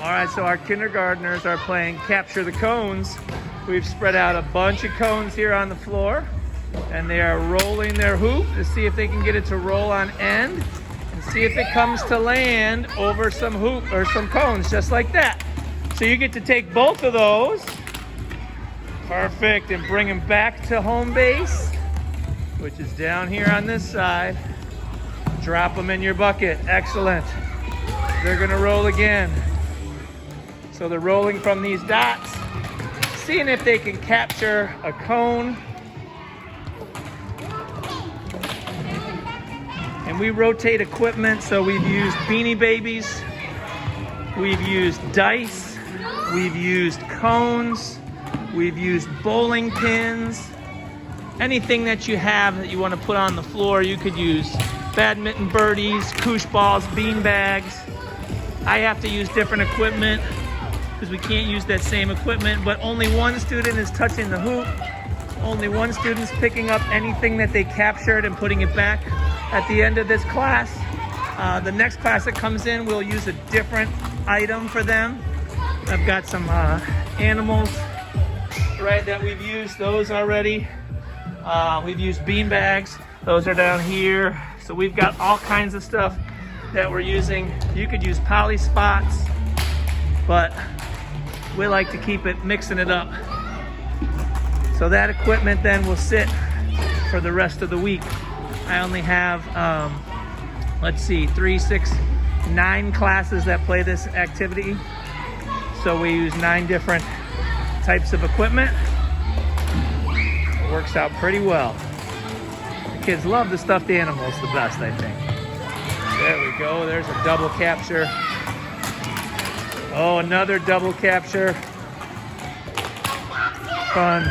All right, so our kindergartners are playing capture the cones. We've spread out a bunch of cones here on the floor, and they are rolling their hoop to see if they can get it to roll on end and see if it comes to land over some hoop or some cones, just like that. So you get to take both of those, perfect, and bring them back to home base, which is down here on this side. Drop them in your bucket, excellent. They're gonna roll again. So they're rolling from these dots, seeing if they can capture a cone. And we rotate equipment, so we've used Beanie Babies, we've used dice, we've used cones, we've used bowling pins. Anything that you have that you want to put on the floor, you could use badminton birdies, koosh balls, bean bags. I have to use different equipment because we can't use that same equipment, but only one student is touching the hoop. Only one student's picking up anything that they captured and putting it back at the end of this class. The next class that comes in, we'll use a different item for them. I've got some animals, right, that we've used those already. We've used bean bags. Those are down here. So we've got all kinds of stuff that we're using. You could use poly spots, but we like to keep it, mixing it up. So that equipment then will sit for the rest of the week. I only have, let's see, 3, 6, 9 classes that play this activity. So we use 9 different types of equipment. It works out pretty well. The kids love the stuffed animals the best, I think. There we go, there's a double capture. Oh, another double capture. Fun.